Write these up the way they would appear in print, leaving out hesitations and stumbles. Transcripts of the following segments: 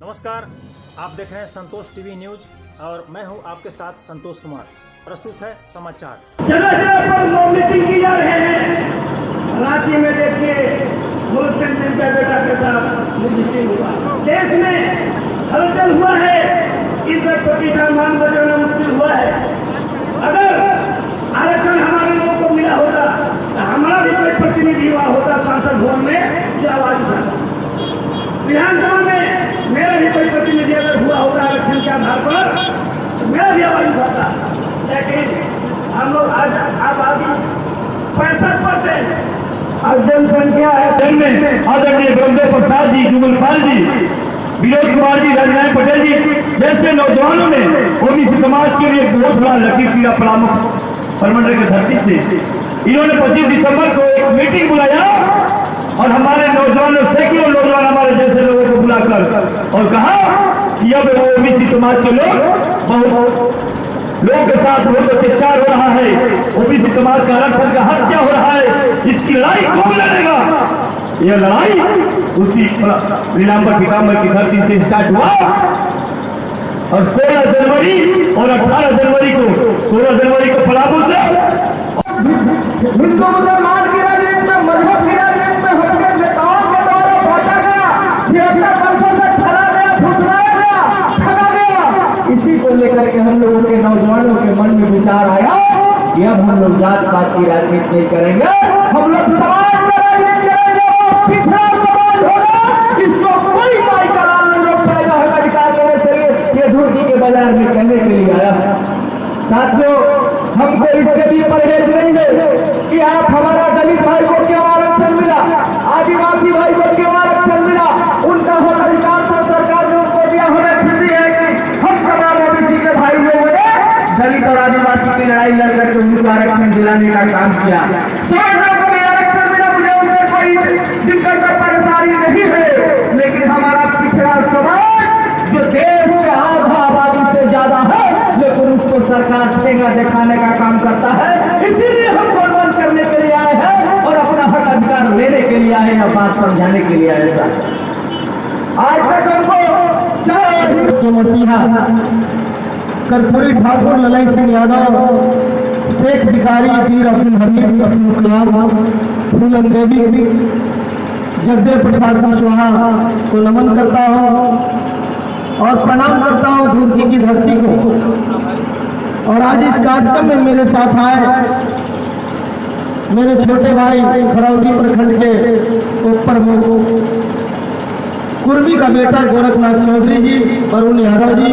नमस्कार, आप देख रहे हैं संतोष टीवी न्यूज और मैं हूं आपके साथ संतोष कुमार। प्रस्तुत है समाचार। जगह जगह पर मीटिंग की जा रहे हैं। रांची में देखिए मुल्क का बेटा के साथ मीटिंग हुआ। देश में हलचल हुआ है। इज्जत प्रतिष्ठा मान बचाना मुश्किल हुआ है। अगर आरक्षण हमारे लोगों को मिला होता तो हमारा भी कोई प्रतिनिधि हुआ होता सांसद भवन में जो आवाज उठाता। विधानसभा में मेरा भी कोई प्रतिनिधि अगर हुआ होता आरक्षण के आधार पर तो मेरा भी आवाज उठाता। लेकिन हम लोग आज आबादी 65% और जनसंख्या है। आदरणीय ब्रह्मदेव प्रसाद जी, जुगलपाल जी, विनोद कुमार जी, राजनारायण पटेल जी जैसे नौजवानों ने ओबीसी समाज के लिए बहुत बड़ा लकीर प्रमुख परमंडल की धरती से इन्होंने 25 दिसंबर को एक मीटिंग बुलाया और हमारे नौजवानों सैकड़ों नौजवान हमारे जैसे लोगों को बुलाकर और कहा कि अब वो ओबीसी समाज के लोग लोगों के साथ बहुत अत्याचार हो रहा है, ओबीसी समाज का आरक्षण का हत्या हो रहा है, इसकी लड़ाई कौन लड़ेगा? यह लड़ाई उसी नीलांबर पीताम्बर की धरती से स्टार्ट हुआ और 16 जनवरी और 18 जनवरी को पलामू से हिंदू मुसलमान की राजनीति में, मजहब की राजनीति में हटके नेताओं के द्वारा बांटा गया, 76 वर्षों से छला गया, फुसलाया गया, ठगा गया। इसी को लेकर के हम लोगों के नौजवानों के मन में विचार आया कि अब हम लोग जात पात की राजनीति नहीं करेंगे, हम लोग समाज में राजनीति करेंगे। पिछड़ा समाज होगा, इसको कोई माई का लाल नहीं रोक पाएगा। हम अधिकार लेने के लिए ये धूर्ती के बाजार में कहने के लिए आया। साथियों, हमको इससे भी परहेज नहीं है कि आप हमारा दलित भाई को क्यों आरक्षण मिला, आदिवासी भाई को क्यों आरक्षण मिला, उनका हक अधिकार तो सरकार ने उनको दिया। हमें खुशी है कि हम तमाम ओबीसी के भाई लोगों ने दलित और आदिवासी की लड़ाई लड़ करके उनको आरक्षण दिलाने का काम किया। को भी आरक्षण मिला, मुझे उनसे कोई दिक्कत और परेशानी नहीं है। लेकिन हमारा पिछड़ा समाज जो देश के आधा आबादी से ज्यादा है, लेकिन उसको सरकार ठेंगा दिखाने का काम करता है। इसीलिए हम आंदोलन करने के लिए आए हैं और अपना हक अधिकार लेने के लिए आए हैं, बात समझाने के लिए आए हैं। आज तक हमको मसीहा कर्पूरी ठाकुर, ललाई सिंह यादव, शेख भिखारी, पीर अब्दुल हमीद, अब्दुल कलाम, फूलन देवी, जगदेव प्रसाद कुशवाहा को नमन करता हूँ और प्रणाम करता हूँ धूर्ती की धरती को। और आज इस कार्यक्रम में मेरे साथ आए मेरे छोटे भाई खरौदी प्रखंड के उप प्रमुख कुर्मी का बेटा गोरखनाथ चौधरी जी, वरुण यादव जी,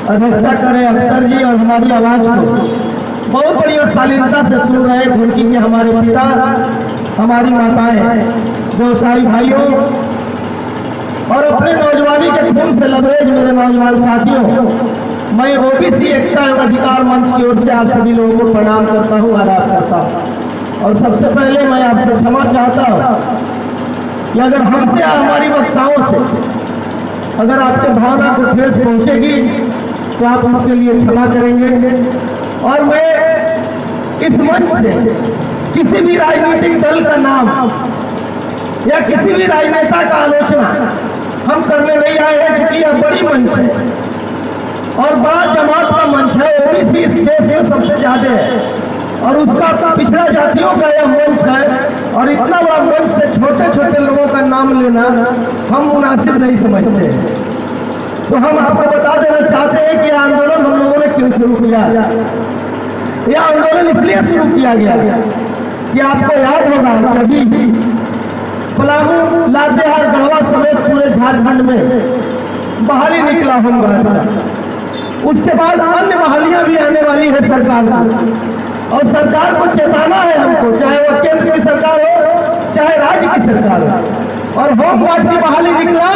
अध्यक्षता करे अख्तर जी और हमारी आवाज को बहुत बड़ी और शालीनता से सुन रहे धूर्ती के हमारे पिता, हमारी माताएं, व्यवसायी भाइयों और अपने नौजवानी के खून से लबरेज मेरे नौजवान साथियों, मैं ओबीसी एकता एवं अधिकार मंच की ओर से आप सभी लोगों को प्रणाम करता हूँ, आदाब करता हूँ। और सबसे पहले मैं आपसे क्षमा चाहता हूँ कि अगर हमसे हमारी वक्ताओं से अगर आपके भावना को ठेस पहुँचेगी तो आप उसके लिए क्षमा करेंगे। और मैं इस मंच से किसी भी राजनीतिक दल का नाम या किसी भी राजनेता का आलोचना हम करने नहीं आए हैं, क्योंकि यह बड़ी मंच है और बड़ा जमात का मंच है। ओबीसी इस देश में सबसे ज्यादा है और उसका पिछड़ा जातियों का यह मंच है और इतना बड़ा मंच से छोटे छोटे लोगों का नाम लेना हम मुनासिब नहीं समझते। तो हम आपको बता देना चाहते हैं कि आंदोलन हम लोगों ने क्यों शुरू किया। यह आंदोलन इसलिए शुरू किया गया कि आपको याद होगा कभी पलामू, लातेहार, गढ़वा समेत पूरे झारखंड में बहाली निकला होगा। उसके बाद अन्य बहालियां भी आने वाली है सरकार की और सरकार को चेताना है हमको, चाहे वो केंद्र की सरकार हो चाहे राज्य की सरकार हो। और होम गार्ड की बहाली निकला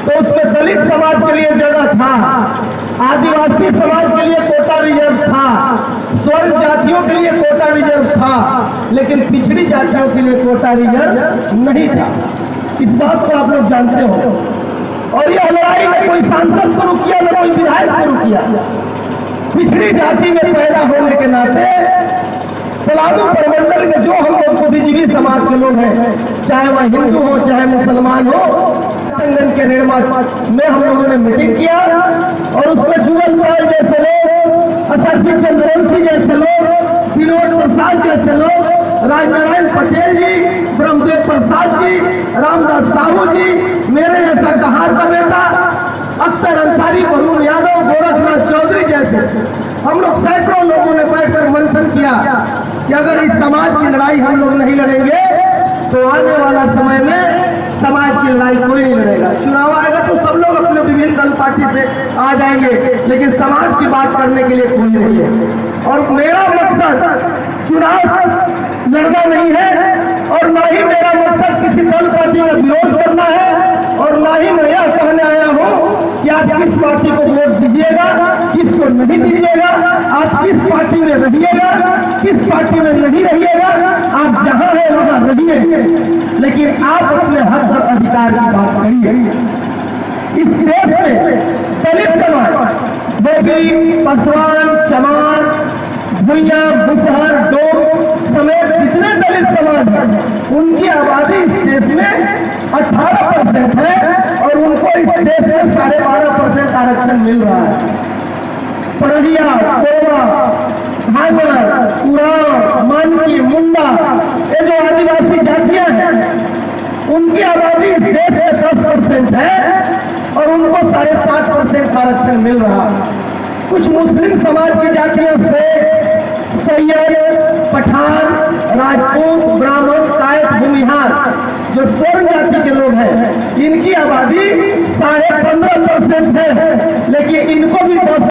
तो उसमें दलित समाज के लिए जगह था, आदिवासी समाज के लिए कोटा रिजर्व था, स्वर्ण जातियों के लिए कोटा रिजर्व था, लेकिन पिछड़ी जातियों के लिए कोटा रिजर्व नहीं था। इस बात को आप लोग जानते हो। और यह लड़ाई न कोई सांसद शुरू किया न कोई विधायक शुरू किया। पिछड़ी जाति में पैदा होने के नाते पलामू प्रमंडल के जो हम लोग बुद्धिजीवी समाज के लोग हैं, चाहे वह हिंदू हो चाहे मुसलमान हो महागठबंधन के निर्माण में हम लोगों ने मीटिंग किया और उसमें जुगल पाल जैसे लोग, असरफी चंद्रवंशी जैसे लोग, विनोद प्रसाद जैसे लोग, राजनारायण पटेल जी, ब्रह्मदेव प्रसाद जी, रामदास साहू जी, मेरे जैसा कहार का बेटा अख्तर अंसारी, वरुण यादव, गोरखनाथ चौधरी जैसे हम लोग सैकड़ों लोगों ने बैठकर मंथन किया कि अगर इस समाज की लड़ाई हम लोग नहीं लड़ेंगे तो आने वाला समय में समाज की लड़ाई कोई नहीं लड़ेगा। चुनाव आएगा तो सब लोग अपने विभिन्न दल पार्टी से आ जाएंगे, लेकिन समाज की बात करने के लिए कोई नहीं है। और मेरा मकसद चुनाव लड़ना नहीं है और ना ही मेरा मकसद किसी दल पार्टी का विरोध करना है और ना ही मैं यह कहने आया हूँ कि आप किस पार्टी को वोट दीजिएगा, किसको नहीं दीजिएगा, आप किस पार्टी में रहिएगा, किस पार्टी में नहीं रहिएगा, आप जहां है वहां रहिए, लेकिन आप अपने हक और अधिकार की बात करिए। इस देश में दलित समाज, बोगी, पसवान, चमार, भुइया, मुसहर, डोम समेत जितने दलित समाज हैं उनकी आबादी इस देश में 18% है और उनको इस देश में 12.5% आरक्षण मिल रहा है। परहिया, कोरबा, भांगर, उरांव, मानकी, मुंडा, ये जो आदिवासी जातियां हैं उनकी आबादी इस देश में 10% है और उनको 7.5% आरक्षण मिल रहा है। कुछ मुस्लिम समाज की जातियां से सैयद, पठान, राजपूत, ब्राह्मण, कायत, भूमिहार जो स्वर्ण जाति के लोग हैं इनकी आबादी 15.5% है, लेकिन इनको भी